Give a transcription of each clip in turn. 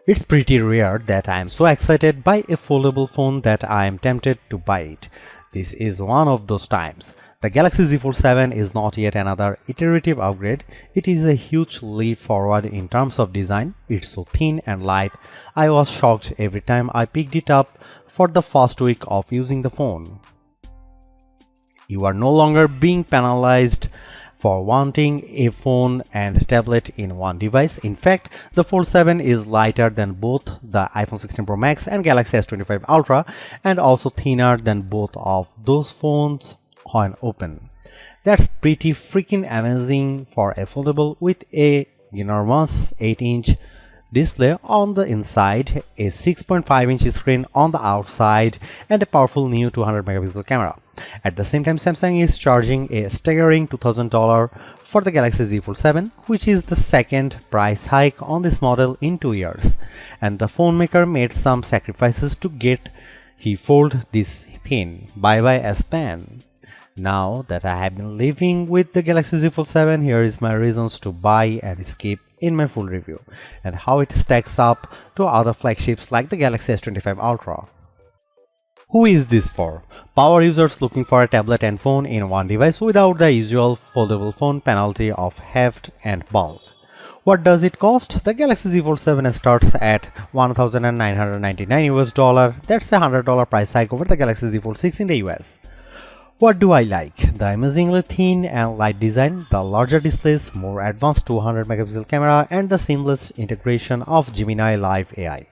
It's pretty rare that I am so excited by a foldable phone that I am tempted to buy it. This is one of those times. The Galaxy Z Fold 7 is not yet another iterative upgrade. It is a huge leap forward in terms of design. It's so thin and light. I was shocked every time I picked it up for the first week of using the phone. You are no longer being penalized for wanting a phone and tablet in one device. In fact, the Fold 7 is lighter than both the iPhone 16 Pro Max and Galaxy S25 Ultra, and also thinner than both of those phones when open. That's pretty freaking amazing for a foldable with a enormous 8-inch display on the inside, a 6.5-inch screen on the outside, and a powerful new 200 megapixel camera. At the same time, Samsung is charging a staggering $2,000 for the Galaxy Z Fold 7, which is the second price hike on this model in 2 years. And the phone maker made some sacrifices to get he fold this thin. Bye bye S Pen. Now that I have been living with the Galaxy Z Fold 7, here is my reasons to buy and skip in my full review, and how it stacks up to other flagships like the Galaxy S25 Ultra. Who is this for? Power users looking for a tablet and phone in one device without the usual foldable phone penalty of heft and bulk. What does it cost? The Galaxy Z Fold 7 starts at $1,999 US. That's a $100 price hike over the Galaxy Z Fold 6 in the US. What do I like? The amazingly thin and light design, the larger displays, more advanced 200 megapixel camera, and the seamless integration of Gemini Live AI.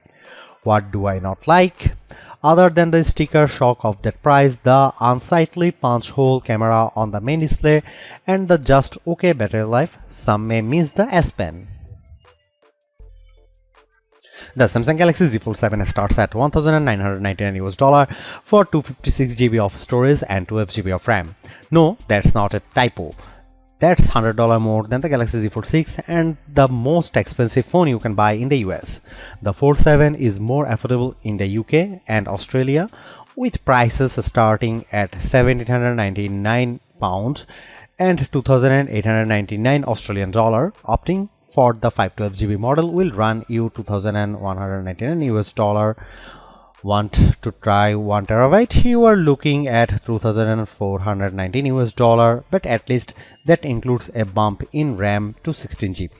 What do I not like? Other than the sticker shock of that price, the unsightly punch hole camera on the main display, and the just okay battery life, some may miss the S Pen. The Samsung Galaxy Z Fold 7 starts at $1,999 US for 256 GB of storage and 12 GB of RAM. No, that's not a typo. That's $100 more than the Galaxy Z Fold 6 and the most expensive phone you can buy in the US. The Fold 7 is more affordable in the UK and Australia, with prices starting at £1,799 and $2,899 Australian dollar. Opting for the 512 GB model will run you $2,199 US. Want to try 1 terabyte? You are looking at $2,419 US, but at least that includes a bump in RAM to 16 GB.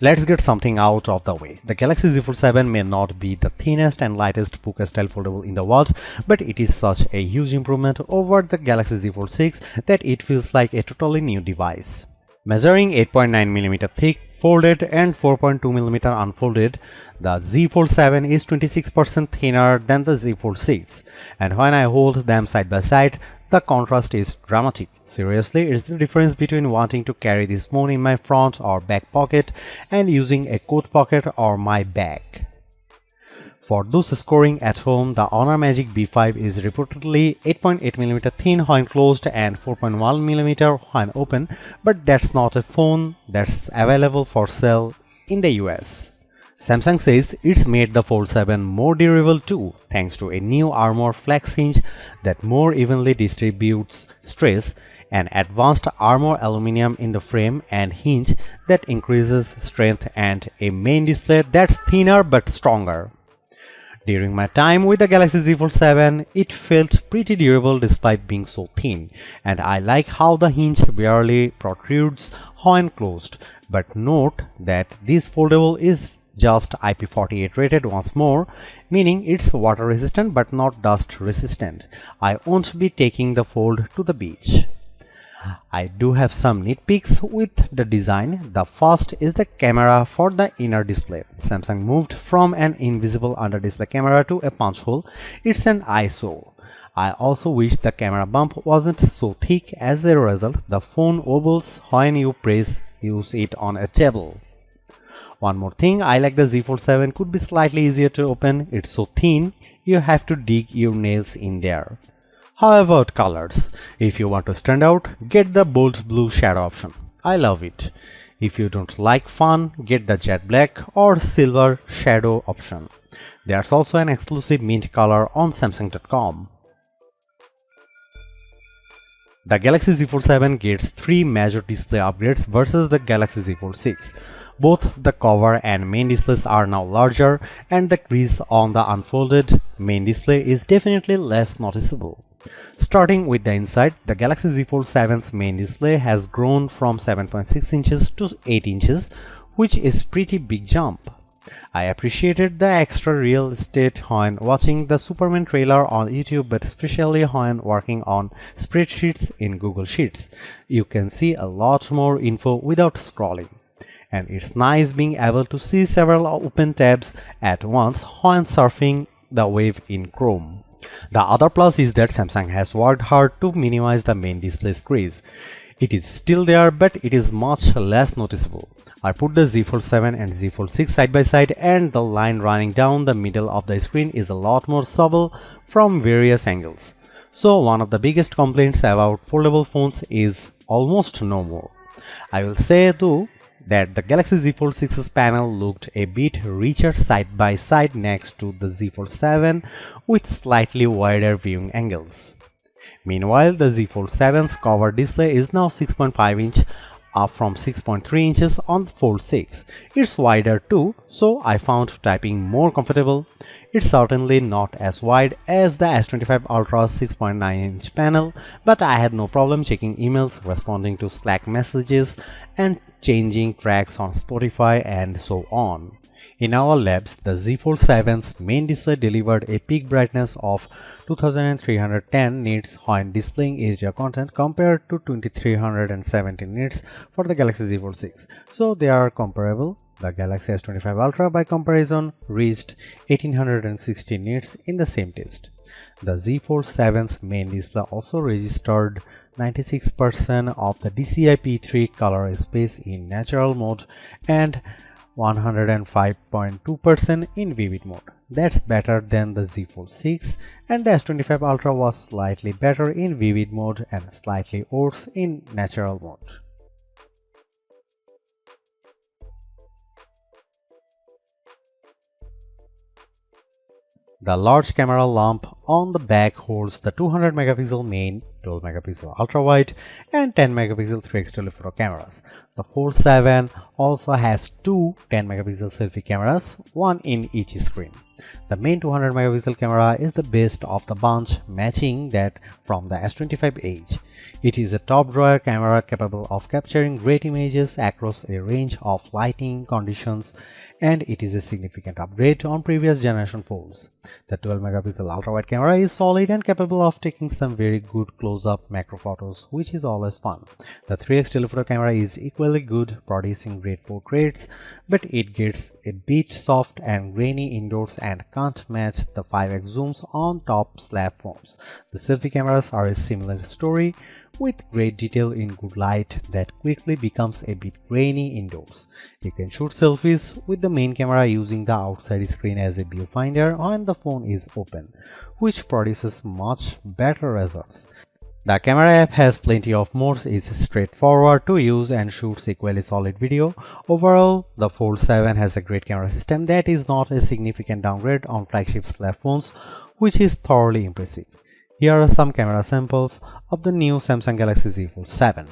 Let's get something out of the way. The Galaxy Z Fold 7 may not be the thinnest and lightest puka style foldable in the world, but it is such a huge improvement over the Galaxy Z Fold 6 that it feels like a totally new device. Measuring 8.9mm thick, folded and 4.2mm unfolded, the Z Fold 7 is 26% thinner than the Z Fold 6, and when I hold them side by side, the contrast is dramatic. Seriously, it's the difference between wanting to carry this phone in my front or back pocket and using a coat pocket or my bag. For those scoring at home, the Honor Magic B5 is reportedly 8.8mm thin when closed and 4.1mm when open, but that's not a phone that's available for sale in the US. Samsung says it's made the Fold 7 more durable too, thanks to a new armor flex hinge that more evenly distributes stress, an advanced armor aluminum in the frame and hinge that increases strength, and a main display that's thinner but stronger. During my time with the Galaxy Z Fold 7, it felt pretty durable despite being so thin, and I like how the hinge barely protrudes when closed. But note that this foldable is just IP48 rated once more, meaning it's water resistant but not dust resistant. I won't be taking the Fold to the beach. I do have some nitpicks with the design. The first is the camera for the inner display. Samsung moved from an invisible under display camera to a punch hole. It's an eyesore. I also wish the camera bump wasn't so thick. As a result, the phone wobbles when you use it on a table. One more thing, I like the Z Fold 7 could be slightly easier to open. It's so thin, you have to dig your nails in there. How about colors? If you want to stand out, get the bold blue shadow option. I love it. If you don't like fun, get the jet black or silver shadow option. There's also an exclusive mint color on Samsung.com. The Galaxy Z Fold 7 gets 3 major display upgrades versus the Galaxy Z Fold 6. Both the cover and main displays are now larger, and the crease on the unfolded main display is definitely less noticeable. Starting with the inside, the Galaxy Z Fold 7's main display has grown from 7.6 inches to 8 inches, which is pretty big jump. I appreciated the extra real estate when watching the Superman trailer on YouTube, but especially when working on spreadsheets in Google Sheets. You can see a lot more info without scrolling. And it's nice being able to see several open tabs at once when surfing the web in Chrome. The other plus is that Samsung has worked hard to minimize the main display's crease. It is still there, but it is much less noticeable. I put the Z Fold 7 and Z Fold 6 side by side, and the line running down the middle of the screen is a lot more subtle from various angles. So one of the biggest complaints about foldable phones is almost no more. I will say though that the Galaxy Z Fold 6's panel looked a bit richer side by side next to the Z Fold 7 with slightly wider viewing angles. Meanwhile, the Z Fold 7's cover display is now 6.5 inch, up from 6.3 inches on the Fold 6. It's wider too, so I found typing more comfortable. It's certainly not as wide as the S25 Ultra's 6.9-inch panel, but I had no problem checking emails, responding to Slack messages, and changing tracks on Spotify and so on. In our labs, the Z Fold 7's main display delivered a peak brightness of 2310 nits when displaying HDR content compared to 2370 nits for the Galaxy Z Fold 6. So they are comparable. The Galaxy S25 Ultra by comparison reached 1860 nits in the same test. The Z Fold 7's main display also registered 96% of the DCI-P3 color space in natural mode and 105.2% in vivid mode. That's better than the Z Fold 6, and the S25 Ultra was slightly better in vivid mode and slightly worse in natural mode. The large camera lamp on the back holds the 200 megapixel main, 12 megapixel ultra wide, and 10 megapixel 3x telephoto cameras. The Fold 7 also has two 10 megapixel selfie cameras, one in each screen. The main 200 megapixel camera is the best of the bunch, matching that from the S25H. It is a top drawer camera capable of capturing great images across a range of lighting conditions, and it is a significant upgrade on previous generation phones. The 12 megapixel ultra wide camera is solid and capable of taking some very good close-up macro photos, which is always fun. The 3x telephoto camera is equally good, producing great portraits, but it gets a bit soft and grainy indoors and can't match the 5x zooms on top slab phones. The selfie cameras are a similar story, with great detail in good light that quickly becomes a bit grainy indoors. You can shoot selfies with the main camera using the outside screen as a viewfinder when the phone is open, which produces much better results. The camera app has plenty of modes, is straightforward to use, and shoots equally solid video. Overall, the Fold 7 has a great camera system that is not a significant downgrade on flagship slab phones, which is thoroughly impressive. Here are some camera samples of the new Samsung Galaxy Z Fold 7.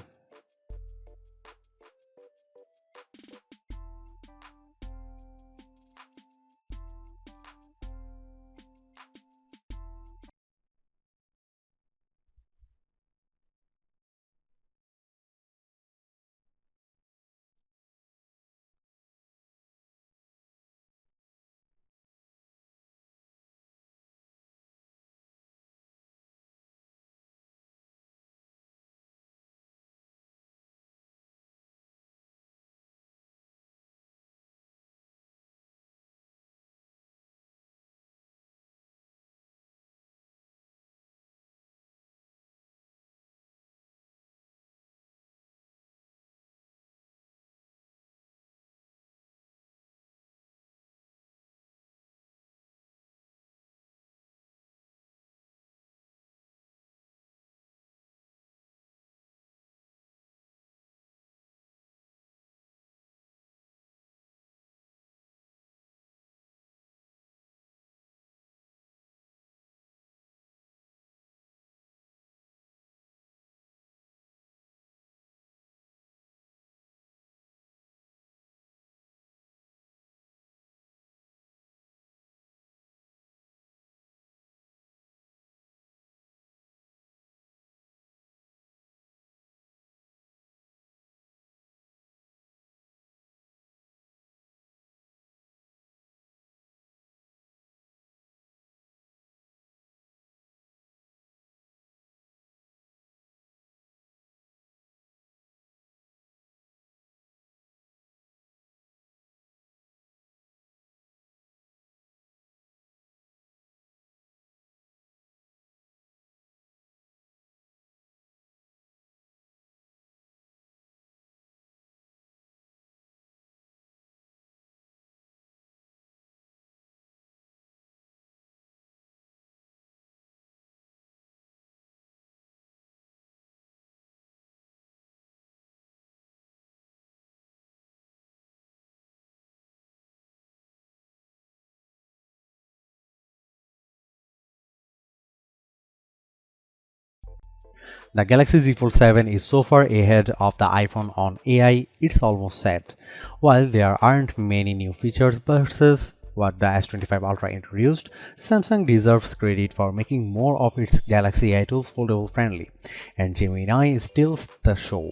The Galaxy Z Fold 7 is so far ahead of the iPhone on AI, it's almost set. While there aren't many new features versus what the S25 Ultra introduced, Samsung deserves credit for making more of its Galaxy AI tools foldable friendly, and Gemini steals the show.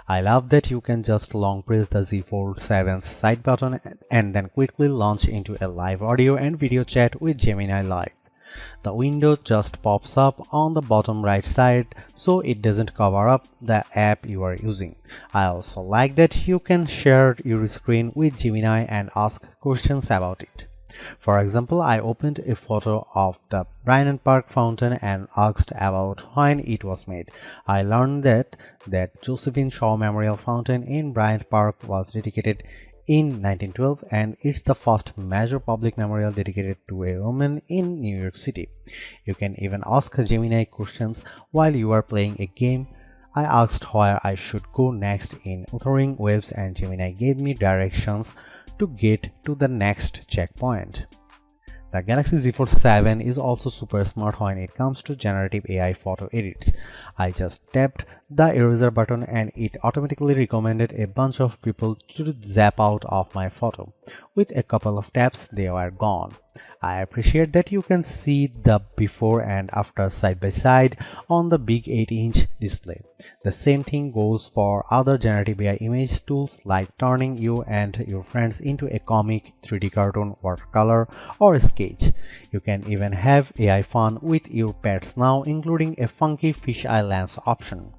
I love that you can just long press the Z Fold 7's side button and then quickly launch into a live audio and video chat with Gemini Live. The window just pops up on the bottom right side so it doesn't cover up the app you are using. I also like that you can share your screen with Gemini and ask questions about it. For example, I opened a photo of the Bryant Park fountain and asked about when it was made. I learned that Josephine Shaw Memorial Fountain in Bryant Park was dedicated in 1912 and it's the first major public memorial dedicated to a woman in New York City. You can even ask Gemini questions while you are playing a game. I asked where I should go next in Wuthering Waves and Gemini gave me directions to get to the next checkpoint. The Galaxy Z Fold 7 is also super smart when it comes to generative AI photo edits. I just tapped the eraser button and it automatically recommended a bunch of people to zap out of my photo. With a couple of taps, they were gone. I appreciate that you can see the before and after side by side on the big 8-inch display. The same thing goes for other generative AI image tools like turning you and your friends into a comic, 3D cartoon, watercolor, or sketch. You can even have AI fun with your pets now, including a funky fisheye lens option.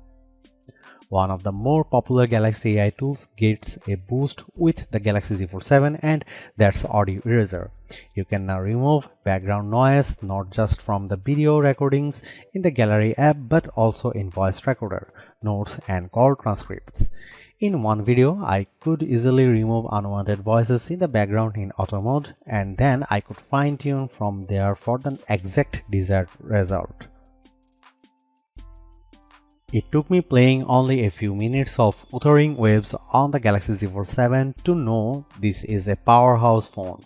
One of the more popular Galaxy AI tools gets a boost with the Galaxy Z Fold 7 and that's Audio Eraser. You can now remove background noise not just from the video recordings in the Gallery app but also in voice recorder, notes and call transcripts. In one video, I could easily remove unwanted voices in the background in auto mode and then I could fine-tune from there for the exact desired result. It took me playing only a few minutes of Wuthering Waves on the Galaxy Z Fold 7 to know this is a powerhouse phone.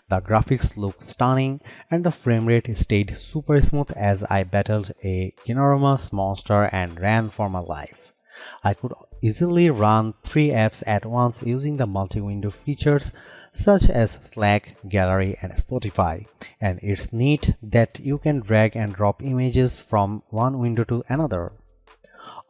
The graphics look stunning and the frame rate stayed super smooth as I battled a enormous monster and ran for my life. I could easily run 3 apps at once using the multi-window features such as Slack, Gallery, and Spotify. And it's neat that you can drag and drop images from one window to another.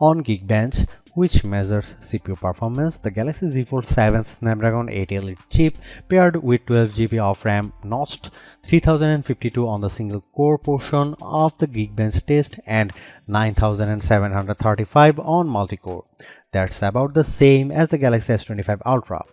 On Geekbench, which measures CPU performance, the Galaxy Z Fold 7 Snapdragon 8 Elite chip paired with 12GB of RAM notched 3052 on the single core portion of the Geekbench test and 9735 on multi-core. That's about the same as the Galaxy S25 Ultra.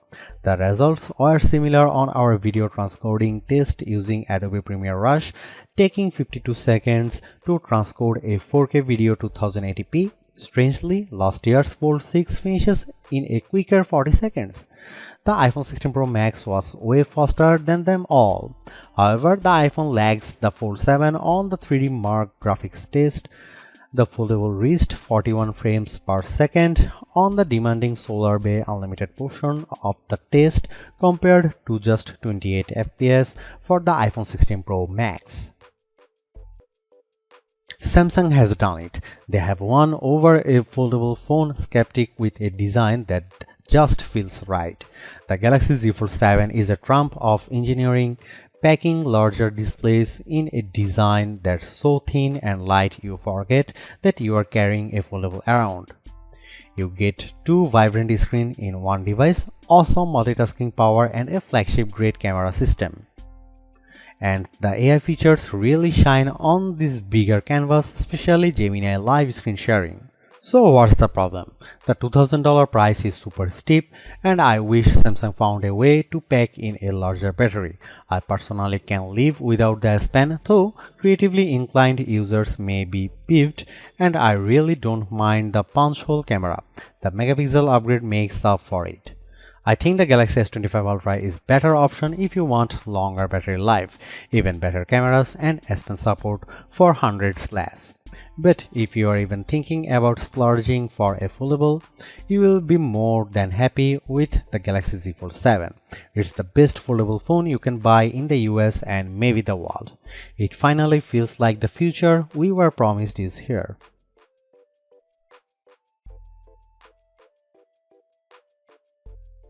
The results were similar on our video transcoding test using Adobe Premiere Rush, taking 52 seconds to transcode a 4K video to 1080p. Strangely, last year's Fold 6 finishes in a quicker 40 seconds. The iPhone 16 Pro Max was way faster than them all. However, the iPhone lags the Fold 7 on the 3D Mark graphics test. The Foldable reached 41 frames per second on the demanding Solar Bay Unlimited portion of the test compared to just 28 FPS for the iPhone 16 Pro Max. Samsung has done it. They have won over a foldable phone skeptic with a design that just feels right. The Galaxy Z Fold 7 is a trump of engineering, packing larger displays in a design that's so thin and light you forget that you are carrying a foldable around. You get 2 vibrant screens in one device, awesome multitasking power and a flagship-grade camera system. And the AI features really shine on this bigger canvas, especially Gemini Live screen sharing. So what's the problem? The $2000 price is super steep and I wish Samsung found a way to pack in a larger battery. I personally can live without the S Pen, though creatively inclined users may be peeved, and I really don't mind the punch hole camera. The megapixel upgrade makes up for it. I think the Galaxy S25 Ultra is better option if you want longer battery life, even better cameras and S Pen support for hundreds less. But if you are even thinking about splurging for a foldable, you will be more than happy with the Galaxy Z Fold 7. It's the best foldable phone you can buy in the US and maybe the world. It finally feels like the future we were promised is here.